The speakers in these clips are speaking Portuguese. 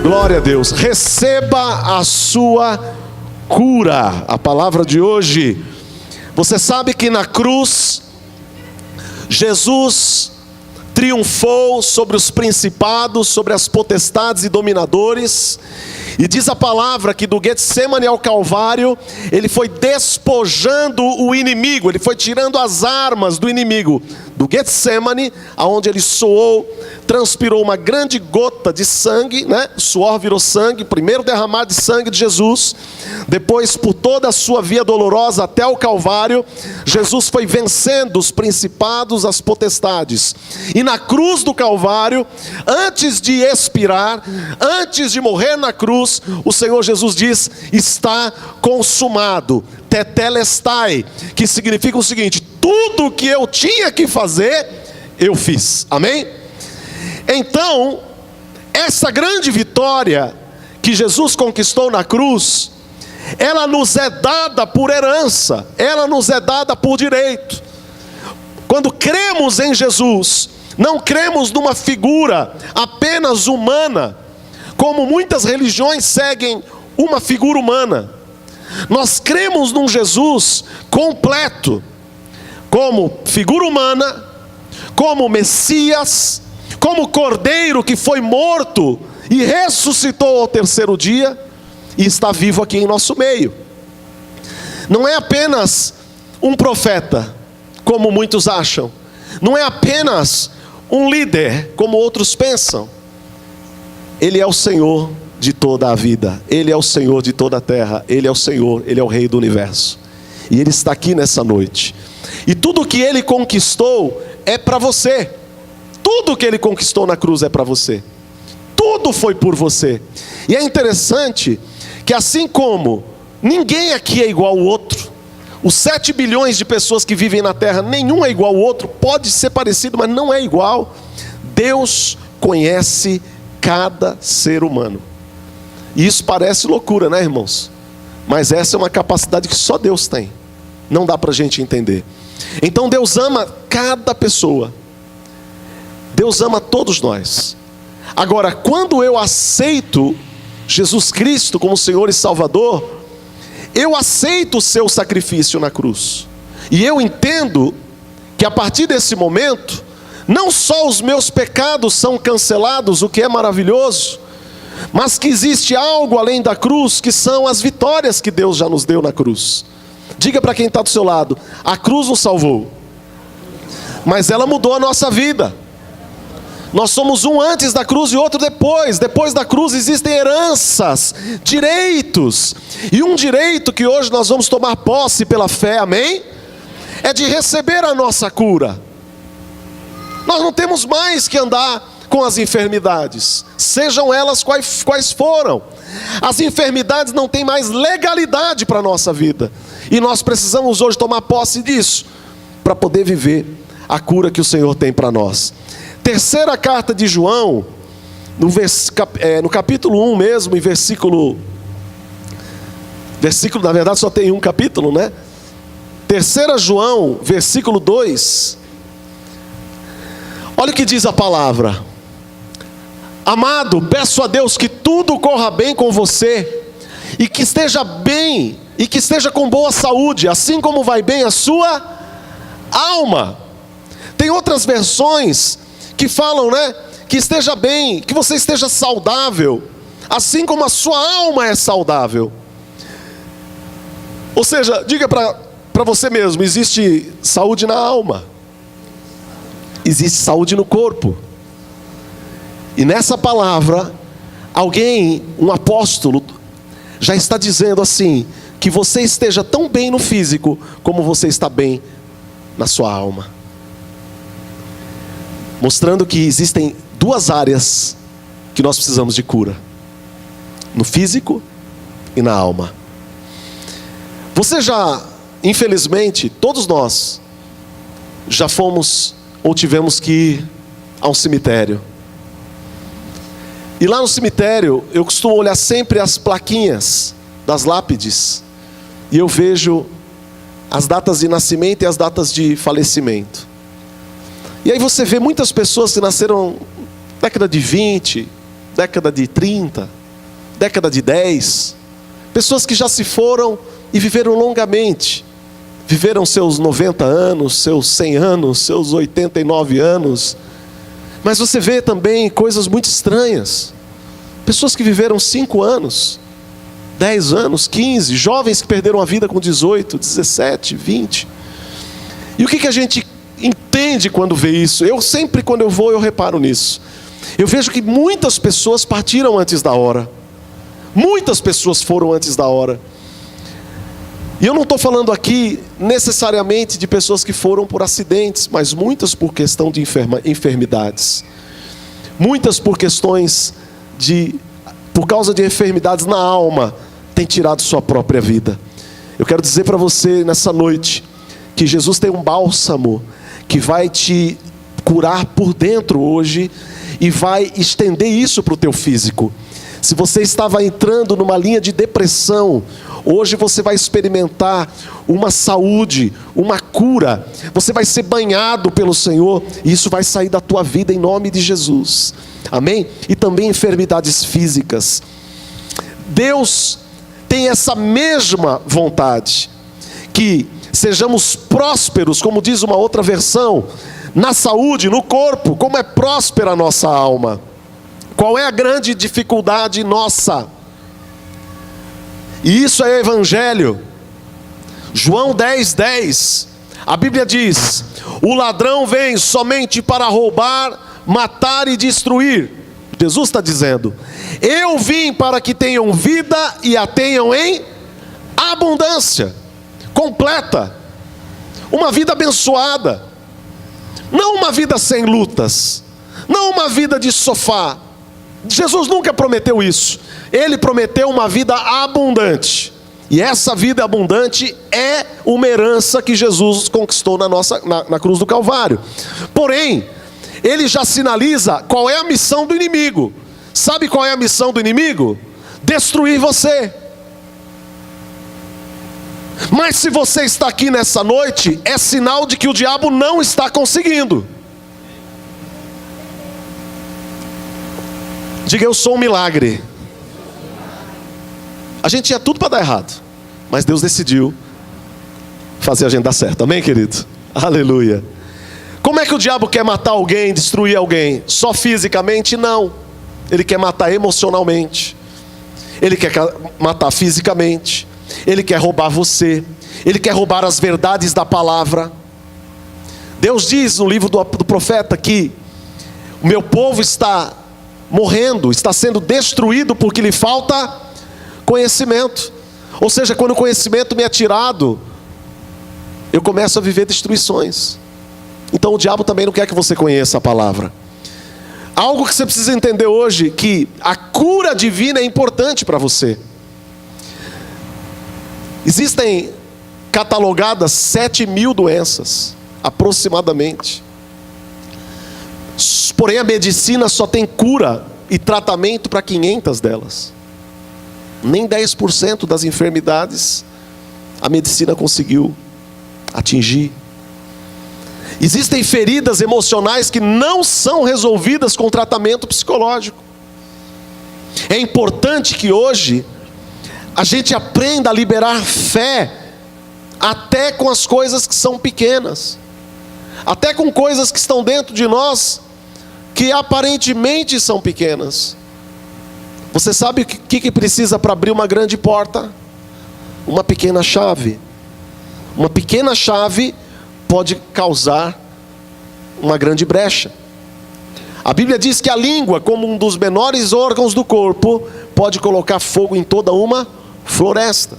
Glória a Deus. Receba a sua cura. A palavra de hoje. Você sabe que na cruz Jesus triunfou sobre os principados, sobre as potestades e dominadores. E diz a palavra que do Getsemane ao Calvário, ele foi despojando o inimigo, ele foi tirando as armas do inimigo. Do Getsemane, aonde ele suou, transpirou uma grande gota de sangue, né? O suor virou sangue, primeiro derramado de sangue de Jesus, depois por toda a sua via dolorosa até o Calvário, Jesus foi vencendo os principados, as potestades. E na cruz do Calvário, antes de expirar, antes de morrer na cruz, o Senhor Jesus diz: está consumado, tetelestai, que significa o seguinte: tudo o que eu tinha que fazer, eu fiz. Amém? Então, essa grande vitória que Jesus conquistou na cruz, ela nos é dada por herança, ela nos é dada por direito. Quando cremos em Jesus, não cremos numa figura apenas humana, como muitas religiões seguem uma figura humana. Nós cremos num Jesus completo, como figura humana, como Messias, como Cordeiro que foi morto e ressuscitou ao terceiro dia e está vivo aqui em nosso meio. Não é apenas um profeta, como muitos acham. Não é apenas um líder, como outros pensam. Ele é o Senhor de toda a vida. Ele é o Senhor de toda a terra. Ele é o Senhor, Ele é o Rei do universo. E Ele está aqui nessa noite. E tudo que Ele conquistou é para você. Tudo que Ele conquistou na cruz é para você. Tudo foi por você. E é interessante que assim como ninguém aqui é igual ao outro, os 7 bilhões de pessoas que vivem na terra, nenhum é igual ao outro, pode ser parecido, mas não é igual. Deus conhece cada ser humano. E isso parece loucura, né, irmãos? Mas essa é uma capacidade que só Deus tem. Não dá para a gente entender. Então Deus ama cada pessoa. Deus ama todos nós. Agora, quando eu aceito Jesus Cristo como Senhor e Salvador, eu aceito o seu sacrifício na cruz. E eu entendo que a partir desse momento, não só os meus pecados são cancelados, o que é maravilhoso, mas que existe algo além da cruz, que são as vitórias que Deus já nos deu na cruz. Diga para quem está do seu lado: a cruz nos salvou, mas ela mudou a nossa vida. Nós somos um antes da cruz e outro depois. Depois da cruz existem heranças, direitos. E um direito que hoje nós vamos tomar posse pela fé, amém? É de receber a nossa cura. Nós não temos mais que andar com as enfermidades, sejam elas quais foram. As enfermidades não têm mais legalidade para a nossa vida. E nós precisamos hoje tomar posse disso, para poder viver a cura que o Senhor tem para nós. Terceira carta de João, no capítulo 1 mesmo, em versículo, na verdade só tem um capítulo, né? Terceira João, versículo 2. Olha o que diz a palavra: amado, peço a Deus que tudo corra bem com você, e que esteja bem, e que esteja com boa saúde, assim como vai bem a sua alma. Tem outras versões que falam, né, que esteja bem, que você esteja saudável, assim como a sua alma é saudável. Ou seja, diga para você mesmo: existe saúde na alma, existe saúde no corpo. E nessa palavra, um apóstolo, já está dizendo assim: que você esteja tão bem no físico, como você está bem na sua alma. Mostrando que existem duas áreas que nós precisamos de cura: no físico e na alma. Você já, infelizmente, todos nós, já fomos ou tivemos que ir a um cemitério. E lá no cemitério, eu costumo olhar sempre as plaquinhas das lápides, e eu vejo as datas de nascimento e as datas de falecimento. E aí você vê muitas pessoas que nasceram década de 20, década de 30, década de 10, pessoas que já se foram e viveram longamente, viveram seus 90 anos, seus 100 anos, seus 89 anos, mas você vê também coisas muito estranhas, pessoas que viveram 5 anos, 10 anos, 15, jovens que perderam a vida com 18, 17, 20, e o que a gente entende quando vê isso? Eu sempre, quando eu vou, eu reparo nisso. Eu vejo que muitas pessoas partiram antes da hora. Muitas pessoas foram antes da hora. E eu não estou falando aqui necessariamente de pessoas que foram por acidentes, mas muitas por questão de enfermidades. Muitas por questões por causa de enfermidades na alma, têm tirado sua própria vida. Eu quero dizer para você nessa noite, que Jesus tem um bálsamo que vai te curar por dentro hoje e vai estender isso para o teu físico. Se você estava entrando numa linha de depressão, hoje você vai experimentar uma saúde, uma cura. Você vai ser banhado pelo Senhor e isso vai sair da tua vida em nome de Jesus. Amém? E também enfermidades físicas. Deus tem essa mesma vontade, que sejamos prósperos, como diz uma outra versão, na saúde, no corpo, como é próspera a nossa alma. Qual é a grande dificuldade nossa? E isso é evangelho. João 10:10, a Bíblia diz: o ladrão vem somente para roubar, matar e destruir. Jesus está dizendo: eu vim para que tenham vida e a tenham em abundância, completa, uma vida abençoada, não uma vida sem lutas, não uma vida de sofá. Jesus nunca prometeu isso. Ele prometeu uma vida abundante, e essa vida abundante é uma herança que Jesus conquistou na cruz do Calvário. Porém, ele já sinaliza qual é a missão do inimigo. Sabe qual é a missão do inimigo? Destruir você. Mas se você está aqui nessa noite, é sinal de que o diabo não está conseguindo. Diga: eu sou um milagre. A gente tinha tudo para dar errado, mas Deus decidiu fazer a gente dar certo. Amém, querido? Aleluia. Como é que o diabo quer matar alguém, destruir alguém? Só fisicamente? Não. Ele quer matar emocionalmente. Ele quer matar fisicamente. Ele quer roubar você. Ele quer roubar as verdades da palavra. Deus diz no livro do profeta que o meu povo está morrendo, está sendo destruído porque lhe falta conhecimento. Ou seja, quando o conhecimento me é tirado, eu começo a viver destruições. Então o diabo também não quer que você conheça a palavra. Algo que você precisa entender hoje, que a cura divina é importante para você. Existem catalogadas 7.000 doenças, aproximadamente. Porém a medicina só tem cura e tratamento para 500 delas. Nem 10% das enfermidades a medicina conseguiu atingir. Existem feridas emocionais que não são resolvidas com tratamento psicológico. É importante que hoje a gente aprenda a liberar fé até com as coisas que são pequenas, até com coisas que estão dentro de nós que aparentemente são pequenas. Você sabe o que precisa para abrir uma grande porta? Uma pequena chave. Uma pequena chave pode causar uma grande brecha. A Bíblia diz que a língua, como um dos menores órgãos do corpo, pode colocar fogo em toda uma floresta.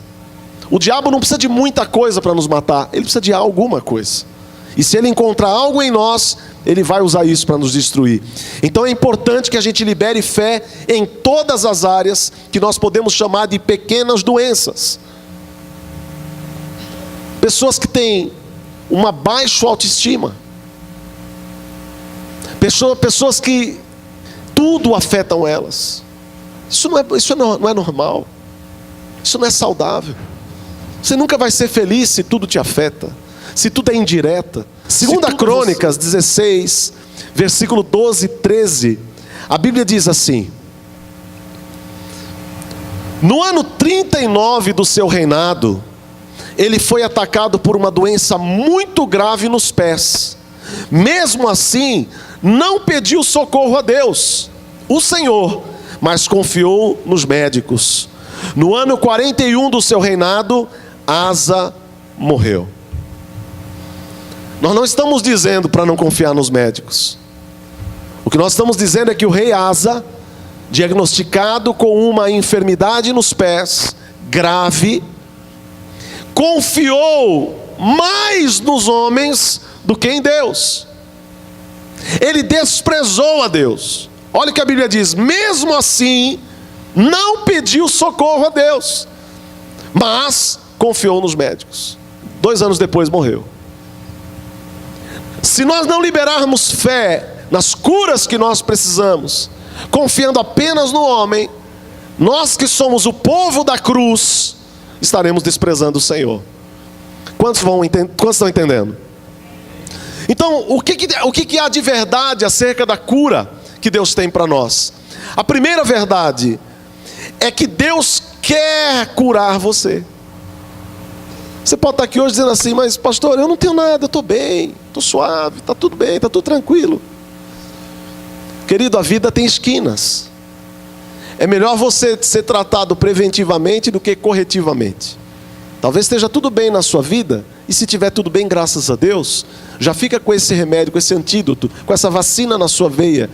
O diabo não precisa de muita coisa para nos matar, ele precisa de alguma coisa. E se ele encontrar algo em nós, ele vai usar isso para nos destruir. Então é importante que a gente libere fé em todas as áreas que nós podemos chamar de pequenas doenças. Pessoas que têm uma baixa autoestima, pessoas que tudo afetam elas. Isso não é normal. Isso não é saudável. Você nunca vai ser feliz se tudo te afeta, se tudo é indireta, Segunda Crônicas 16, versículo 12 e 13, a Bíblia diz assim: no ano 39 do seu reinado, ele foi atacado por uma doença muito grave nos pés. Mesmo assim, não pediu socorro a Deus, o Senhor, mas confiou nos médicos. No ano 41 do seu reinado, Asa morreu. Nós não estamos dizendo para não confiar nos médicos. O que nós estamos dizendo é que o rei Asa, diagnosticado com uma enfermidade nos pés grave, confiou mais nos homens do que em Deus. Ele desprezou a Deus. Olha o que a Bíblia diz: mesmo assim, não pediu socorro a Deus, mas confiou nos médicos. 2 anos depois morreu. Se nós não liberarmos fé nas curas que nós precisamos, confiando apenas no homem, nós que somos o povo da cruz, estaremos desprezando o Senhor. Quantos estão entendendo? Então, o que há de verdade acerca da cura que Deus tem para nós? A primeira verdade é que Deus quer curar você. Você pode estar aqui hoje dizendo assim: mas pastor, eu não tenho nada, eu estou bem, estou suave, está tudo bem, está tudo tranquilo. Querido, a vida tem esquinas. É melhor você ser tratado preventivamente do que corretivamente. Talvez esteja tudo bem na sua vida, e se estiver tudo bem, graças a Deus, já fica com esse remédio, com esse antídoto, com essa vacina na sua veia,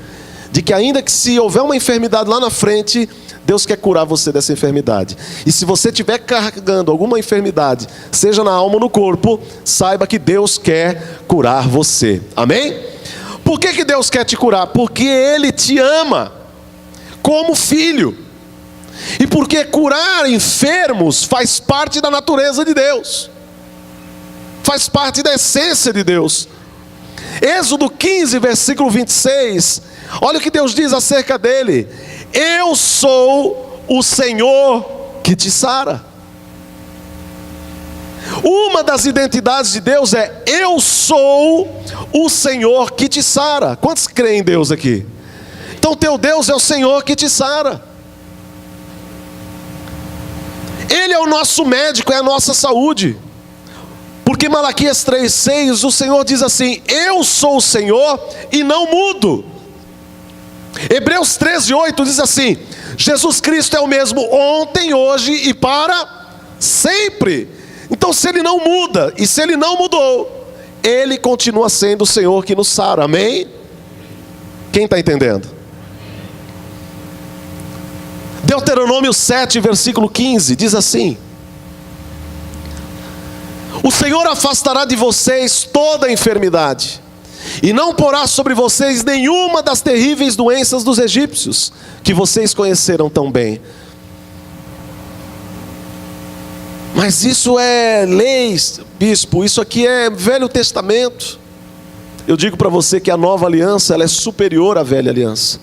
de que ainda que se houver uma enfermidade lá na frente, Deus quer curar você dessa enfermidade. E se você estiver carregando alguma enfermidade, seja na alma ou no corpo, saiba que Deus quer curar você. Amém? Por que Deus quer te curar? Porque Ele te ama como filho. E porque curar enfermos faz parte da natureza de Deus, faz parte da essência de Deus. Êxodo 15, versículo 26, olha o que Deus diz acerca dele: eu sou o Senhor que te sara. Uma das identidades de Deus é: eu sou o Senhor que te sara. Quantos creem em Deus aqui? Então teu Deus é o Senhor que te sara. Ele é o nosso médico, é a nossa saúde. Porque Malaquias 3,6, o Senhor diz assim: eu sou o Senhor e não mudo. Hebreus 13,8 diz assim: Jesus Cristo é o mesmo ontem, hoje e para sempre. Então, se Ele não muda, e se Ele não mudou, Ele continua sendo o Senhor que nos sara. Amém? Quem está entendendo? Deuteronômio 7, versículo 15, diz assim: o Senhor afastará de vocês toda a enfermidade, e não porá sobre vocês nenhuma das terríveis doenças dos egípcios, que vocês conheceram tão bem. Mas isso é leis, bispo, isso aqui é Velho Testamento. Eu digo para você que a nova aliança, ela é superior à velha aliança.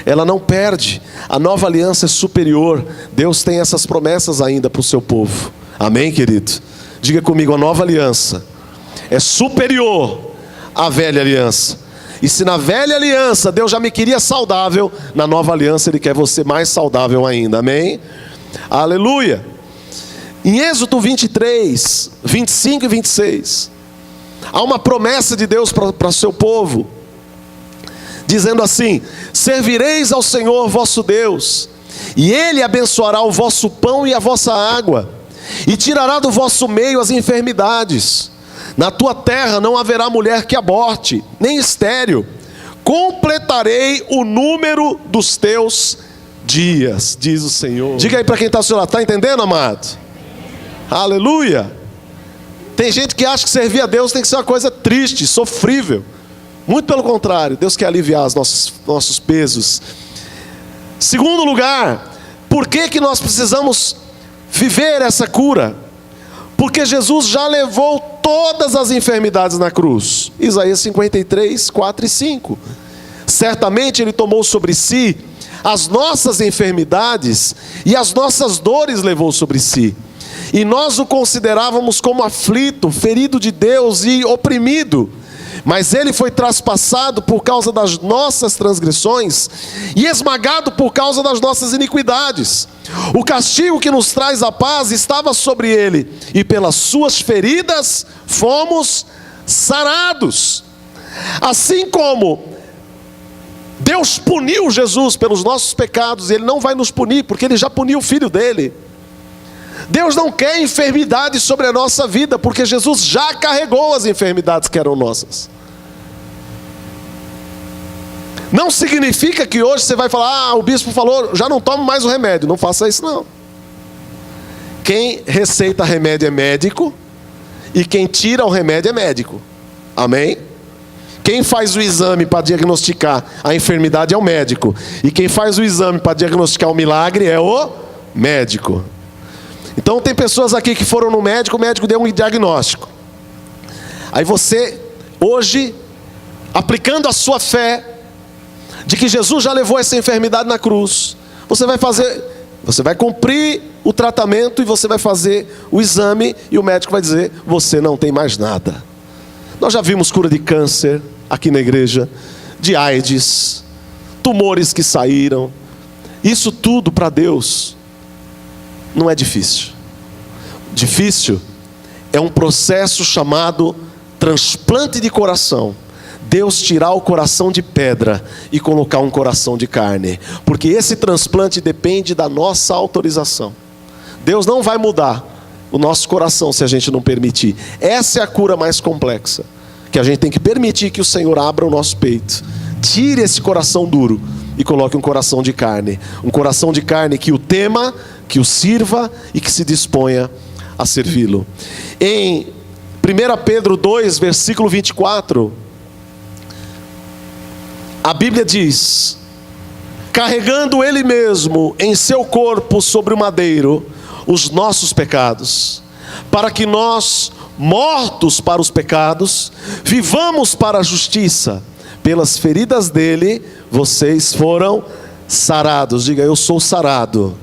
Ela não perde, a nova aliança é superior. Deus tem essas promessas ainda para o seu povo. Amém, querido? Diga comigo: a nova aliança é superior à velha aliança. E se na velha aliança Deus já me queria saudável, na nova aliança Ele quer você mais saudável ainda. Amém? Aleluia! Em Êxodo 23, 25 e 26, há uma promessa de Deus para o seu povo, dizendo assim: servireis ao Senhor vosso Deus, e Ele abençoará o vosso pão e a vossa água, e tirará do vosso meio as enfermidades. Na tua terra não haverá mulher que aborte, nem estéril. Completarei o número dos teus dias, diz o Senhor. Diga aí para quem está ao seu lado: está entendendo, amado? Aleluia! Tem gente que acha que servir a Deus tem que ser uma coisa triste, sofrível. Muito pelo contrário, Deus quer aliviar os nossos pesos. Segundo lugar, por que nós precisamos viver essa cura? Porque Jesus já levou todas as enfermidades na cruz. Isaías 53, 4 e 5. Certamente Ele tomou sobre si as nossas enfermidades, e as nossas dores levou sobre si. E nós o considerávamos como aflito, ferido de Deus e oprimido. Mas ele foi traspassado por causa das nossas transgressões e esmagado por causa das nossas iniquidades. O castigo que nos traz a paz estava sobre ele, e pelas suas feridas fomos sarados. Assim como Deus puniu Jesus pelos nossos pecados, Ele não vai nos punir, porque Ele já puniu o Filho dele. Deus não quer enfermidade sobre a nossa vida, porque Jesus já carregou as enfermidades que eram nossas. Não significa que hoje você vai falar: o bispo falou, já não tomo mais o remédio. Não faça isso não. Quem receita remédio é médico, e quem tira o remédio é médico. Amém? Quem faz o exame para diagnosticar a enfermidade é o médico, e quem faz o exame para diagnosticar o milagre é o médico. Então tem pessoas aqui que foram no médico, o médico deu um diagnóstico. Aí você, hoje, aplicando a sua fé, de que Jesus já levou essa enfermidade na cruz, você vai cumprir o tratamento e você vai fazer o exame, e o médico vai dizer: você não tem mais nada. Nós já vimos cura de câncer aqui na igreja, de AIDS, tumores que saíram. Isso tudo para Deus não é difícil. Difícil é um processo chamado transplante de coração. Deus tirar o coração de pedra e colocar um coração de carne, porque esse transplante depende da nossa autorização. Deus não vai mudar o nosso coração se a gente não permitir. Essa é a cura mais complexa, que a gente tem que permitir que o Senhor abra o nosso peito, tire esse coração duro e coloque um coração de carne. Um coração de carne que o tema, que o sirva e que se disponha a servi-lo. Em 1 Pedro 2, versículo 24, a Bíblia diz: carregando Ele mesmo em seu corpo sobre o madeiro os nossos pecados, para que nós, mortos para os pecados, vivamos para a justiça. Pelas feridas dele vocês foram sarados. Diga: eu sou sarado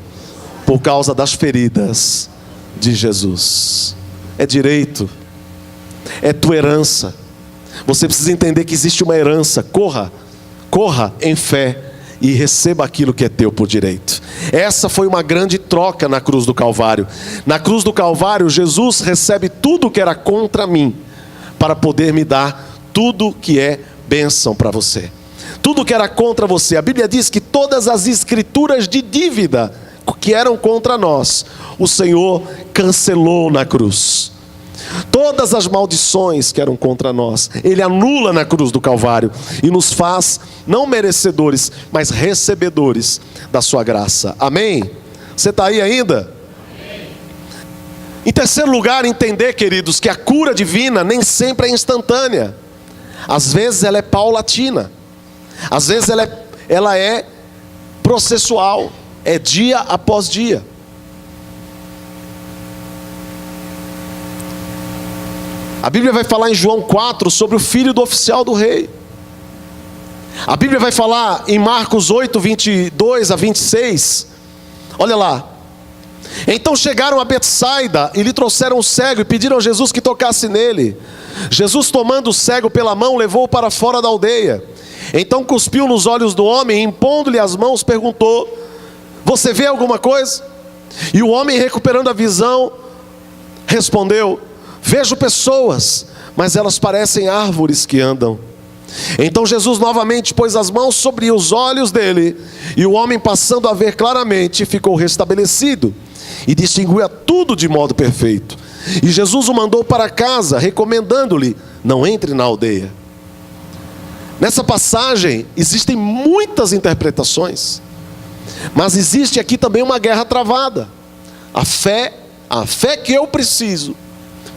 por causa das feridas de Jesus. É direito, é tua herança. Você precisa entender que existe uma herança. Corra em fé e receba aquilo que é teu por direito. Essa foi uma grande troca na cruz do Calvário. Na cruz do Calvário, Jesus recebe tudo que era contra mim, para poder me dar tudo que é bênção para você. Tudo que era contra você. A Bíblia diz que todas as escrituras de dívida que eram contra nós, o Senhor cancelou na cruz. Todas as maldições que eram contra nós, Ele anula na cruz do Calvário e nos faz não merecedores, mas recebedores da sua graça. Amém? Você está aí ainda? Amém. Em terceiro lugar, entender, queridos, que a cura divina nem sempre é instantânea. Às vezes ela é paulatina. Às vezes ela é processual. É dia após dia. A Bíblia vai falar em João 4 sobre o filho do oficial do rei. A Bíblia vai falar em Marcos 8, 22 a 26. Olha lá. Então chegaram a Betsaida e lhe trouxeram o cego e pediram a Jesus que tocasse nele. Jesus, tomando o cego pela mão, levou-o para fora da aldeia. Então cuspiu nos olhos do homem e, impondo-lhe as mãos, perguntou: você vê alguma coisa? E o homem, recuperando a visão, respondeu: vejo pessoas, mas elas parecem árvores que andam. Então Jesus novamente pôs as mãos sobre os olhos dele, e o homem, passando a ver claramente, ficou restabelecido e distinguia tudo de modo perfeito. E Jesus o mandou para casa, recomendando-lhe: não entre na aldeia. Nessa passagem existem muitas interpretações, mas existe aqui também uma guerra travada. A fé que eu preciso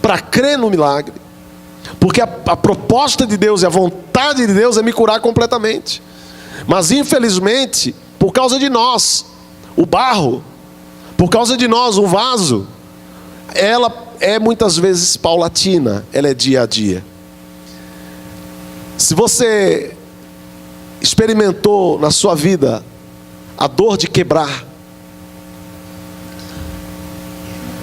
para crer no milagre, porque a proposta de Deus e a vontade de Deus é me curar completamente. Mas infelizmente, por causa de nós, o barro, por causa de nós, o vaso, ela é muitas vezes paulatina, ela é dia a dia. Se você experimentou na sua vida a dor de quebrar: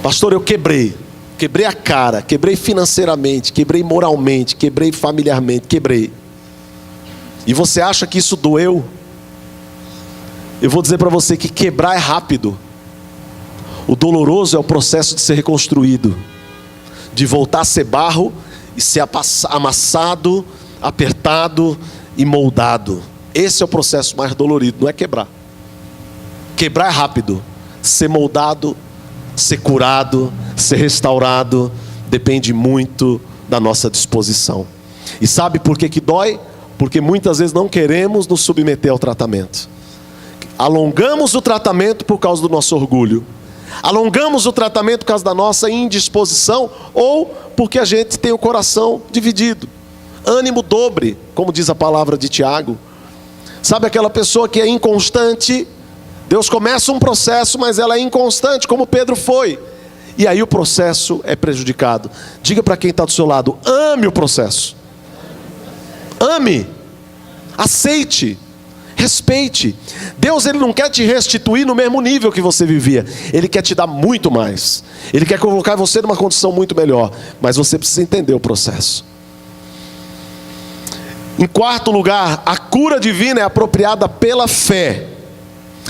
pastor, eu quebrei. quebrei a cara, quebrei financeiramente, quebrei moralmente, quebrei familiarmente, quebrei. E você acha que isso doeu? Eu vou dizer para você que quebrar é rápido. O doloroso é o processo de ser reconstruído, de voltar a ser barro e ser amassado, apertado e moldado. Esse é o processo mais dolorido, não é quebrar. Quebrar é rápido. Ser moldado, ser curado, ser restaurado, depende muito da nossa disposição. E sabe por que que dói? Porque muitas vezes não queremos nos submeter ao tratamento. Alongamos o tratamento por causa do nosso orgulho. Alongamos o tratamento por causa da nossa indisposição, ou porque a gente tem o coração dividido. Ânimo dobre, como diz a palavra de Tiago. Sabe aquela pessoa que é inconstante? Deus começa um processo, mas ela é inconstante, como Pedro foi. E aí o processo é prejudicado. Diga para quem está do seu lado: ame o processo. Ame. Aceite. Respeite. Deus, Ele não quer te restituir no mesmo nível que você vivia. Ele quer te dar muito mais. Ele quer colocar você numa condição muito melhor. Mas você precisa entender o processo. Em quarto lugar, a cura divina é apropriada pela fé.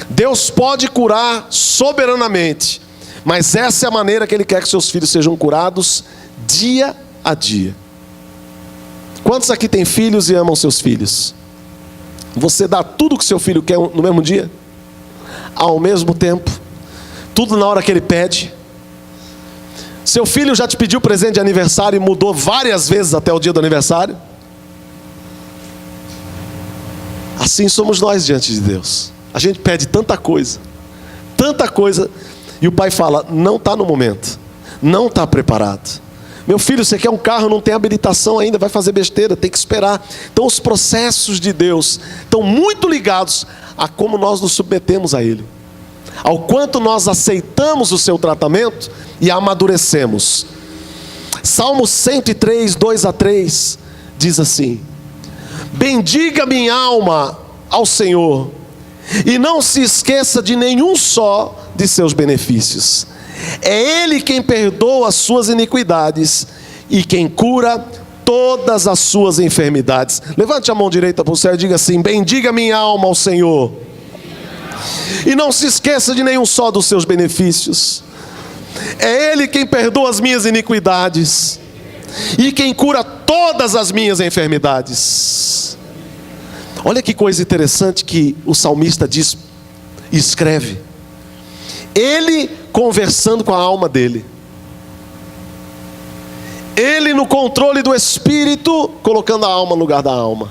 Deus pode curar soberanamente, mas essa é a maneira que Ele quer que seus filhos sejam curados dia a dia. Quantos aqui têm filhos e amam seus filhos? Você dá tudo que seu filho quer no mesmo dia? Ao mesmo tempo? Tudo na hora que ele pede? Seu filho já te pediu presente de aniversário e mudou várias vezes até o dia do aniversário? Assim somos nós diante de Deus. A gente pede tanta coisa, e o pai fala: não está no momento, não está preparado. Meu filho, você quer um carro, não tem habilitação ainda, vai fazer besteira, tem que esperar. Então os processos de Deus estão muito ligados a como nós nos submetemos a Ele, ao quanto nós aceitamos o seu tratamento e amadurecemos. Salmo 103, 2-3 diz assim: bendiga minha alma ao Senhor, e não se esqueça de nenhum só de seus benefícios. É Ele quem perdoa as suas iniquidades e quem cura todas as suas enfermidades. Levante a mão direita para o céu e diga assim: bendiga minha alma ao Senhor, e não se esqueça de nenhum só dos seus benefícios. É Ele quem perdoa as minhas iniquidades e quem cura todas as minhas enfermidades. Olha que coisa interessante que o salmista diz e escreve. Ele conversando com a alma dele, ele no controle do espírito, colocando a alma no lugar da alma.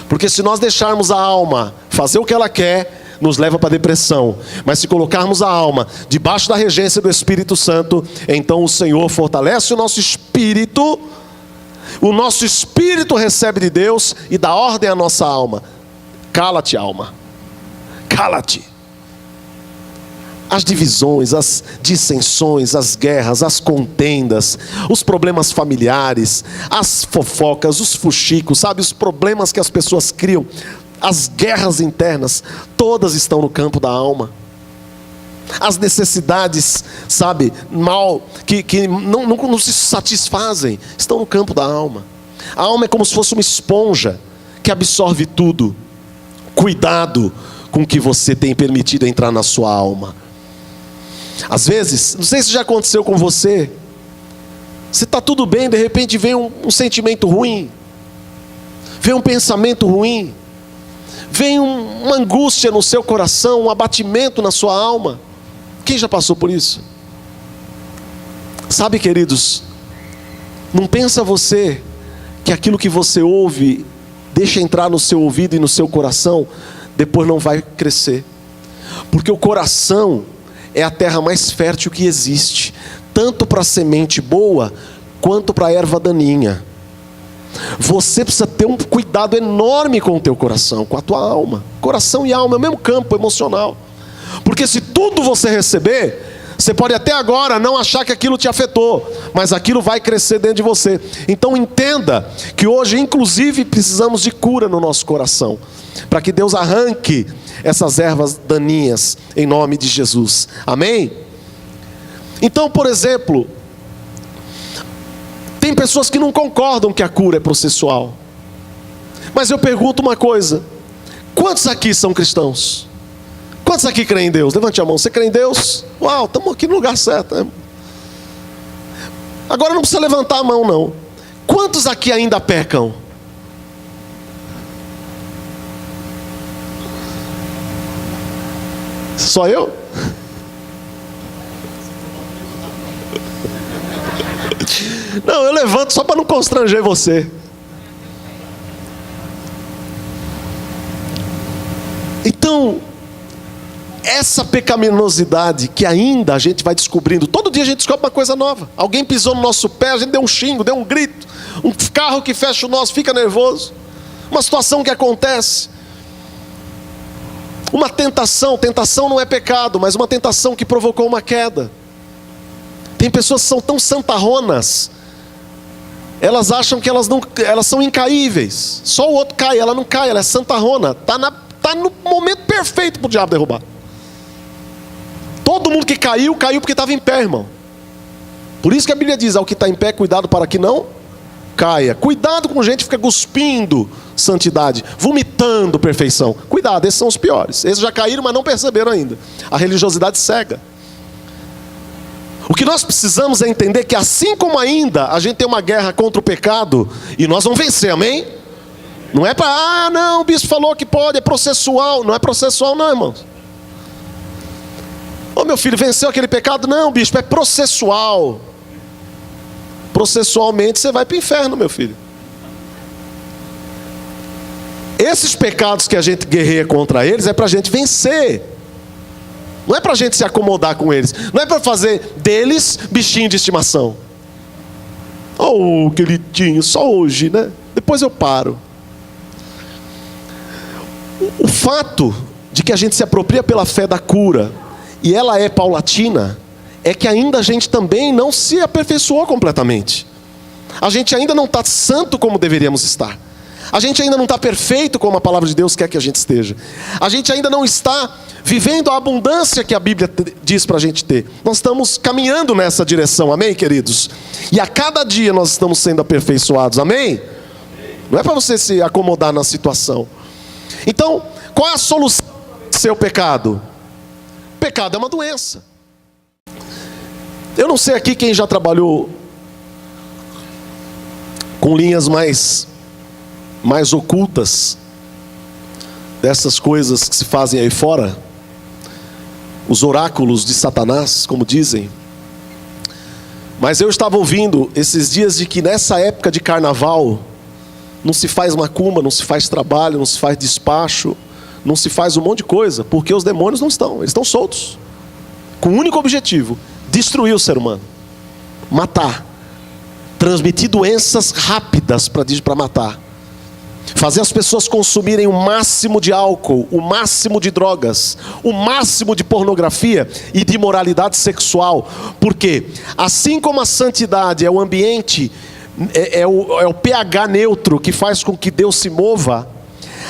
Porque se nós deixarmos a alma fazer o que ela quer, nos leva para a depressão. Mas se colocarmos a alma debaixo da regência do Espírito Santo, então o Senhor fortalece o nosso espírito recebe de Deus e dá ordem à nossa alma: cala-te, alma, cala-te. As divisões, as dissensões, as guerras, as contendas, os problemas familiares, as fofocas, os fuxicos, sabe, os problemas que as pessoas criam, as guerras internas, todas estão no campo da alma. As necessidades, sabe, mal, que não se satisfazem, estão no campo da alma. A alma é como se fosse uma esponja que absorve tudo. Cuidado com o que você tem permitido entrar na sua alma. Às vezes, não sei se já aconteceu com você, você está tudo bem, de repente vem um sentimento ruim, vem um pensamento ruim, vem uma angústia no seu coração, um abatimento na sua alma. Quem já passou por isso? Sabe, queridos, não pensa você que aquilo que você ouve, deixa entrar no seu ouvido e no seu coração, depois não vai crescer. Porque o coração é a terra mais fértil que existe, tanto para a semente boa, quanto para a erva daninha. Você precisa ter um cuidado enorme com o teu coração, com a tua alma. Coração e alma é o mesmo campo emocional. Porque se tudo você receber, você pode até agora não achar que aquilo te afetou, mas aquilo vai crescer dentro de você. Então entenda que hoje inclusive precisamos de cura no nosso coração, para que Deus arranque essas ervas daninhas em nome de Jesus. Amém? Então, por exemplo, Tem pessoas que não concordam que a cura é processual. Mas eu pergunto uma coisa: quantos aqui são cristãos? Quantos aqui creem em Deus? Levante a mão. Você crê em Deus? Uau, estamos aqui no lugar certo, né? Agora não precisa levantar a mão, não. Quantos aqui ainda pecam? Só eu? Não, eu levanto só para não constranger você. Então, essa pecaminosidade que ainda a gente vai descobrindo, todo dia a gente descobre uma coisa nova. Alguém pisou no nosso pé, a gente deu um xingo, deu um grito. Um carro que fecha o nosso, fica nervoso. Uma situação que acontece. Uma tentação não é pecado, mas uma tentação que provocou uma queda. Tem pessoas que são tão santarronas, elas acham que elas são incaíveis. Só o outro cai, ela não cai, ela é santarrona. Está no momento perfeito para o diabo derrubar. Todo mundo que caiu porque estava em pé, irmão. Por isso que a Bíblia diz: ao que está em pé, cuidado para que não caia. Cuidado com gente que fica cuspindo santidade, vomitando perfeição. Cuidado, esses são os piores. Esses já caíram, mas não perceberam ainda. A religiosidade cega. O que nós precisamos é entender que assim como ainda a gente tem uma guerra contra o pecado, e nós vamos vencer, amém? Não é para, não, o bispo falou que pode, é processual. Não é processual não, irmãos. Ô meu filho, venceu aquele pecado? Não, bispo, é processual. Processualmente você vai para o inferno, meu filho. Esses pecados que a gente guerreia contra eles é para a gente vencer. Não é para a gente se acomodar com eles. Não é para fazer deles bichinho de estimação. Oh, queridinho, só hoje, né? Depois eu paro. O fato de que a gente se apropria pela fé da cura, e ela é paulatina, é que ainda a gente também não se aperfeiçoou completamente. A gente ainda não está santo como deveríamos estar. A gente ainda não está perfeito como a palavra de Deus quer que a gente esteja. A gente ainda não está vivendo a abundância que a Bíblia diz para a gente ter. Nós estamos caminhando nessa direção, amém, queridos? E a cada dia nós estamos sendo aperfeiçoados, amém? Não é para você se acomodar na situação. Então, qual é a solução para vencer o pecado? O pecado é uma doença. Eu não sei aqui quem já trabalhou com linhas mais ocultas dessas coisas que se fazem aí fora, os oráculos de Satanás, como dizem. Mas eu estava ouvindo esses dias de que nessa época de carnaval não se faz macumba, não se faz trabalho, não se faz despacho, não se faz um monte de coisa, porque os demônios não estão, eles estão soltos, com o único objetivo: destruir o ser humano, matar, transmitir doenças rápidas para matar, fazer as pessoas consumirem o máximo de álcool, o máximo de drogas, o máximo de pornografia e de imoralidade sexual. Porque assim como a santidade é o ambiente, é o pH neutro que faz com que Deus se mova,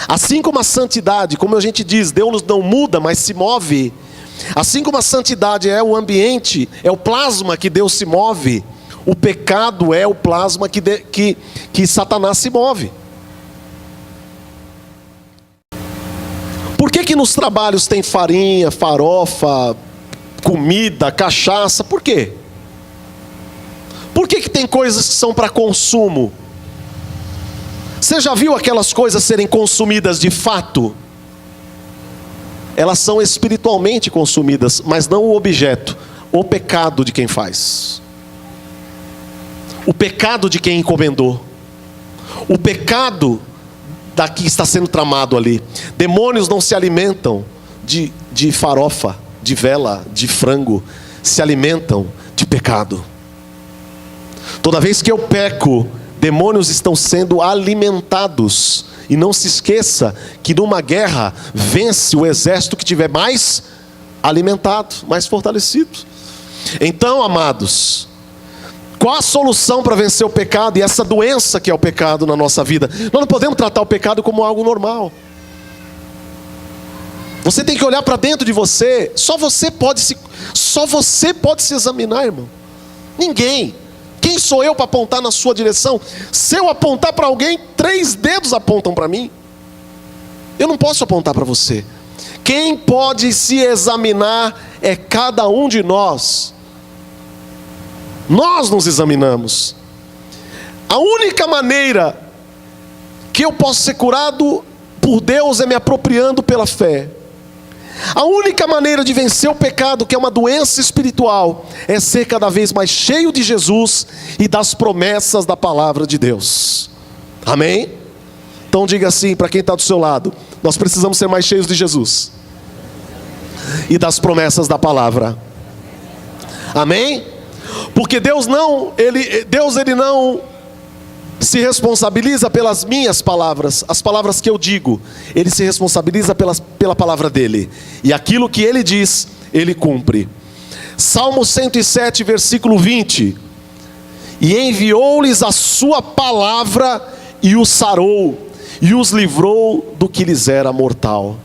assim como a santidade, como a gente diz, Deus não muda, mas se move. Assim como a santidade é o ambiente, é o plasma que Deus se move, o pecado é o plasma que Satanás se move. Por que nos trabalhos tem farinha, farofa, comida, cachaça? Por quê? Por que tem coisas que são para consumo? Você já viu aquelas coisas serem consumidas de fato? Elas são espiritualmente consumidas, mas não o objeto, o pecado de quem faz, o pecado de quem encomendou, o pecado da que está sendo tramado ali. Demônios não se alimentam de farofa, de vela, de frango, se alimentam de pecado. Toda vez que eu peco, demônios estão sendo alimentados. E não se esqueça que numa guerra vence o exército que tiver mais alimentado, mais fortalecido. Então, amados, qual a solução para vencer o pecado e essa doença que é o pecado na nossa vida? Nós não podemos tratar o pecado como algo normal. Você tem que olhar para dentro de você. Só você pode se examinar, irmão. Ninguém. Quem sou eu para apontar na sua direção? Se eu apontar para alguém, 3 dedos apontam para mim. Eu não posso apontar para você. Quem pode se examinar é cada um de nós. Nós nos examinamos. A única maneira que eu posso ser curado por Deus é me apropriando pela fé. A única maneira de vencer o pecado, que é uma doença espiritual, é ser cada vez mais cheio de Jesus e das promessas da palavra de Deus. Amém? Então diga assim para quem está do seu lado: nós precisamos ser mais cheios de Jesus e das promessas da palavra. Amém? Porque Deus não se responsabiliza pelas minhas palavras, as palavras que eu digo. Ele se responsabiliza pela palavra dele, e aquilo que ele diz, ele cumpre. Salmo 107, versículo 20: e enviou-lhes a sua palavra, e os sarou, e os livrou do que lhes era mortal.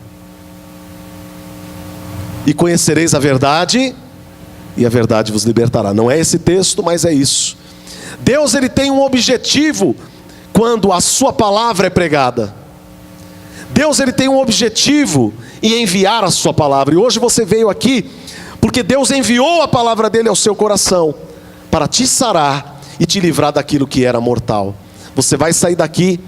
E conhecereis a verdade, e a verdade vos libertará. Não é esse texto, mas é isso. Deus, ele tem um objetivo quando a sua palavra é pregada. Deus, ele tem um objetivo em enviar a sua palavra. E hoje você veio aqui porque Deus enviou a palavra dele ao seu coração para te sarar e te livrar daquilo que era mortal. Você vai sair daqui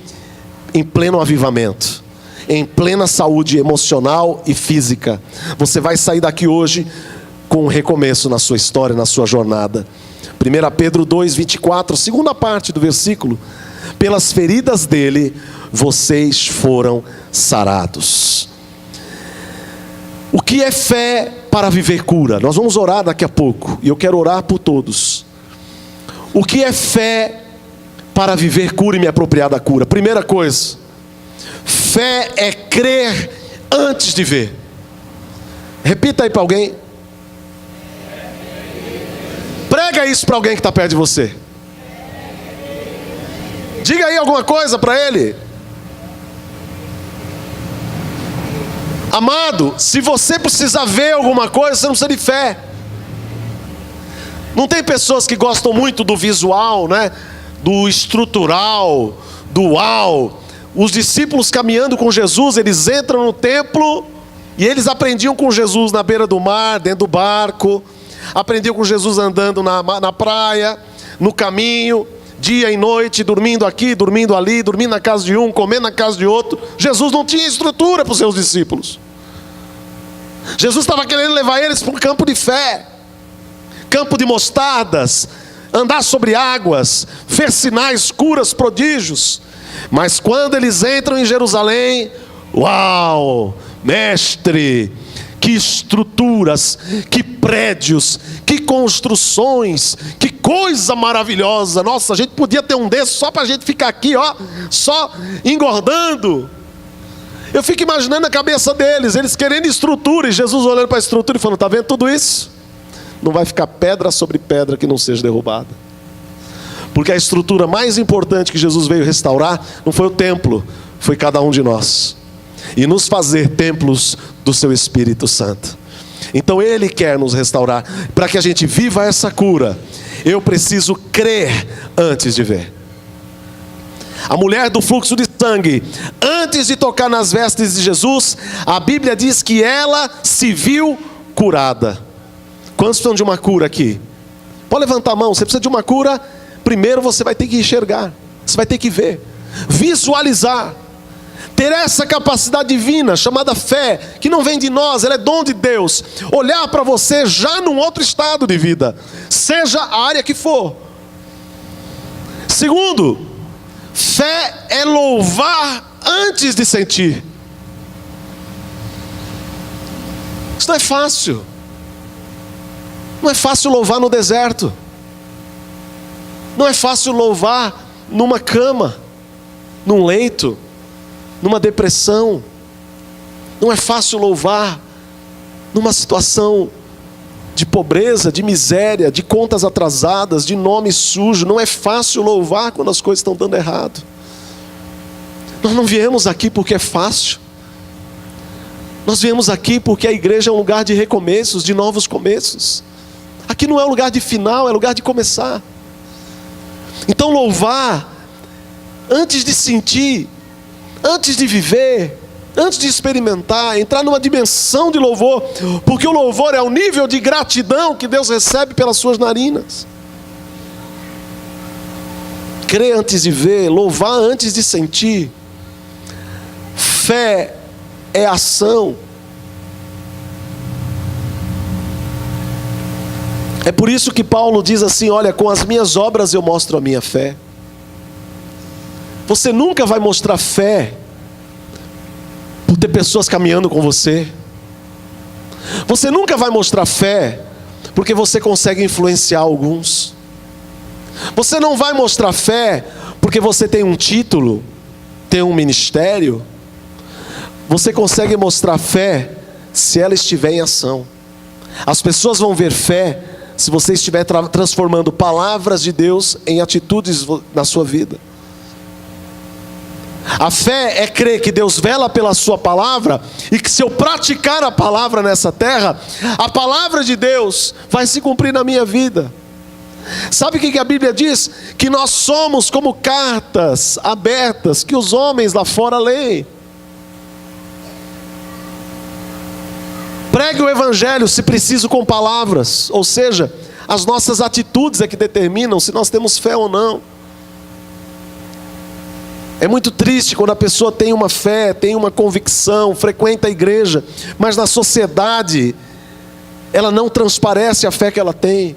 em pleno avivamento, em plena saúde emocional e física. Você vai sair daqui hoje com um recomeço na sua história, na sua jornada. 1 Pedro 2, 24, segunda parte do versículo: pelas feridas dele vocês foram sarados. O que é fé para viver cura? Nós vamos orar daqui a pouco, e eu quero orar por todos. O que é fé para viver cura e me apropriar da cura? Primeira coisa, fé é crer antes de ver. Repita aí para alguém. Prega isso para alguém que está perto de você. Diga aí alguma coisa para ele. Amado, se você precisar ver alguma coisa, você não precisa de fé. Não tem pessoas que gostam muito do visual, né? Do estrutural, do uau. Os discípulos caminhando com Jesus, eles entram no templo e eles aprendiam com Jesus na beira do mar, dentro do barco. Aprendiam com Jesus andando na praia, no caminho, dia e noite, dormindo aqui, dormindo ali, dormindo na casa de um, comendo na casa de outro. Jesus não tinha estrutura para os seus discípulos. Jesus estava querendo levar eles para um campo de fé, campo de mostardas, andar sobre águas, ver sinais, curas, prodígios. Mas quando eles entram em Jerusalém, uau, mestre, que estruturas, que prédios, que construções, que coisa maravilhosa. Nossa, a gente podia ter um desses só para a gente ficar aqui, ó, só engordando. Eu fico imaginando a cabeça deles, eles querendo estrutura, e Jesus olhando para a estrutura e falando: está vendo tudo isso? Não vai ficar pedra sobre pedra que não seja derrubada. Porque a estrutura mais importante que Jesus veio restaurar não foi o templo, foi cada um de nós, e nos fazer templos do seu Espírito Santo. Então ele quer nos restaurar. Para que a gente viva essa cura, eu preciso crer antes de ver. A mulher do fluxo de sangue, antes de tocar nas vestes de Jesus, a Bíblia diz que ela se viu curada. Quantos precisam de uma cura aqui? Pode levantar a mão. Você precisa de uma cura. Primeiro você vai ter que enxergar, você vai ter que ver, visualizar, ter essa capacidade divina chamada fé, que não vem de nós, ela é dom de Deus. Olhar para você já num outro estado de vida, seja a área que for. Segundo, fé é louvar antes de sentir. Isso não é fácil. Não é fácil louvar no deserto. Não é fácil louvar numa cama, num leito, numa depressão. Não é fácil louvar numa situação de pobreza, de miséria, de contas atrasadas, de nome sujo. Não é fácil louvar quando as coisas estão dando errado. Nós não viemos aqui porque é fácil. Nós viemos aqui porque a igreja é um lugar de recomeços, de novos começos. Aqui não é um lugar de final, é lugar de começar. Então louvar, antes de sentir, antes de viver, antes de experimentar, entrar numa dimensão de louvor, porque o louvor é o nível de gratidão que Deus recebe pelas suas narinas. Crer antes de ver, louvar antes de sentir. Fé é ação. É por isso que Paulo diz assim: olha, com as minhas obras eu mostro a minha fé. Você nunca vai mostrar fé por ter pessoas caminhando com você. Você nunca vai mostrar fé porque você consegue influenciar alguns. Você não vai mostrar fé porque você tem um título, tem um ministério. Você consegue mostrar fé se ela estiver em ação. As pessoas vão ver fé se você estiver transformando palavras de Deus em atitudes na sua vida. A fé é crer que Deus vela pela sua palavra, e que se eu praticar a palavra nessa terra, a palavra de Deus vai se cumprir na minha vida. Sabe o que a Bíblia diz? Que nós somos como cartas abertas que os homens lá fora leem. Pregue o evangelho, se preciso, com palavras. Ou seja, as nossas atitudes é que determinam se nós temos fé ou não. É muito triste quando a pessoa tem uma fé, tem uma convicção, frequenta a igreja, mas na sociedade ela não transparece a fé que ela tem.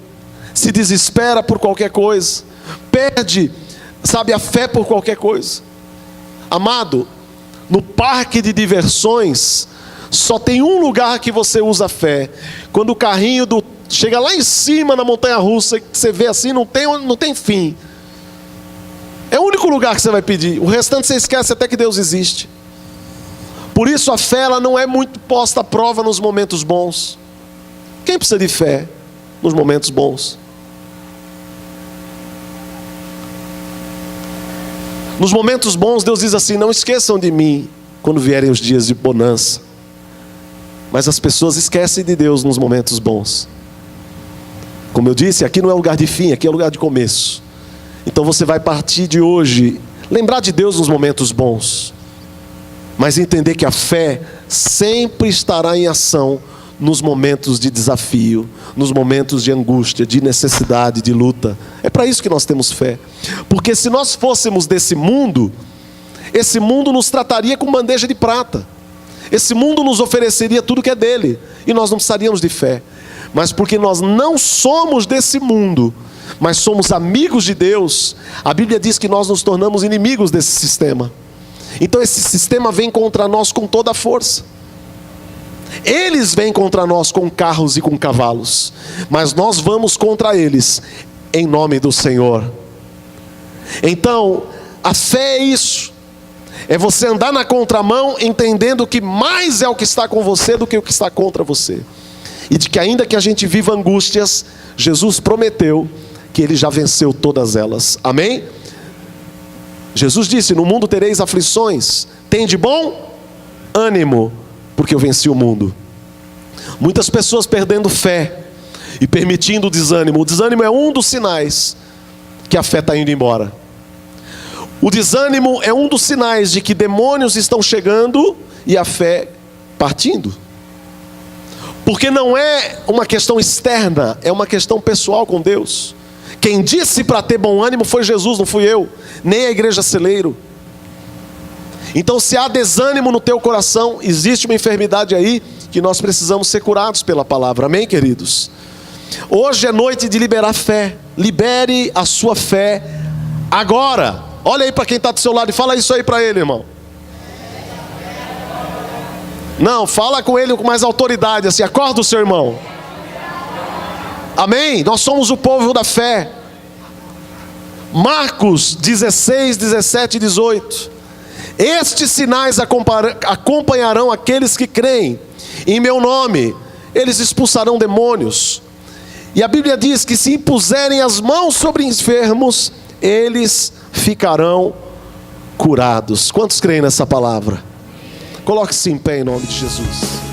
Se desespera por qualquer coisa, perde, a fé por qualquer coisa. Amado, no parque de diversões só tem um lugar que você usa fé: quando o carrinho chega lá em cima na montanha-russa, que você vê assim, não tem fim. É o único lugar que você vai pedir. O restante você esquece até que Deus existe. Por isso a fé, ela não é muito posta à prova nos momentos bons. Quem precisa de fé nos momentos bons? Nos momentos bons Deus diz assim: não esqueçam de mim quando vierem os dias de bonança. Mas as pessoas esquecem de Deus nos momentos bons. Como eu disse, aqui não é lugar de fim, aqui é lugar de começo. Então você vai partir de hoje, lembrar de Deus nos momentos bons, mas entender que a fé sempre estará em ação nos momentos de desafio, nos momentos de angústia, de necessidade, de luta. É para isso que nós temos fé. Porque se nós fôssemos desse mundo, esse mundo nos trataria com bandeja de prata. Esse mundo nos ofereceria tudo que é dele, e nós não precisaríamos de fé. Mas porque nós não somos desse mundo, mas somos amigos de Deus, a Bíblia diz que nós nos tornamos inimigos desse sistema. Então esse sistema vem contra nós com toda a força. Eles vêm contra nós com carros e com cavalos, mas nós vamos contra eles em nome do Senhor. Então a fé é isso. É você andar na contramão, entendendo que mais é o que está com você do que o que está contra você. E de que ainda que a gente viva angústias, Jesus prometeu que Ele já venceu todas elas. Amém? Jesus disse: no mundo tereis aflições, tem de bom ânimo, porque eu venci o mundo. Muitas pessoas perdendo fé e permitindo o desânimo. O desânimo é um dos sinais que a fé está indo embora. O desânimo é um dos sinais de que demônios estão chegando e a fé partindo. Porque não é uma questão externa, é uma questão pessoal com Deus. Quem disse para ter bom ânimo foi Jesus, não fui eu, nem a igreja Celeiro. Então se há desânimo no teu coração, existe uma enfermidade aí que nós precisamos ser curados pela palavra. Amém, queridos? Hoje é noite de liberar fé. Libere a sua fé agora. Olha aí para quem está do seu lado e fala isso aí para ele, irmão. Não, fala com ele com mais autoridade, assim: acorda o seu irmão. Amém? Nós somos o povo da fé. Marcos 16, 17 e 18. Estes sinais acompanharão aqueles que creem. Em meu nome, eles expulsarão demônios. E a Bíblia diz que se impuserem as mãos sobre enfermos, eles ficarão curados. Quantos creem nessa palavra? Coloque-se em pé em nome de Jesus.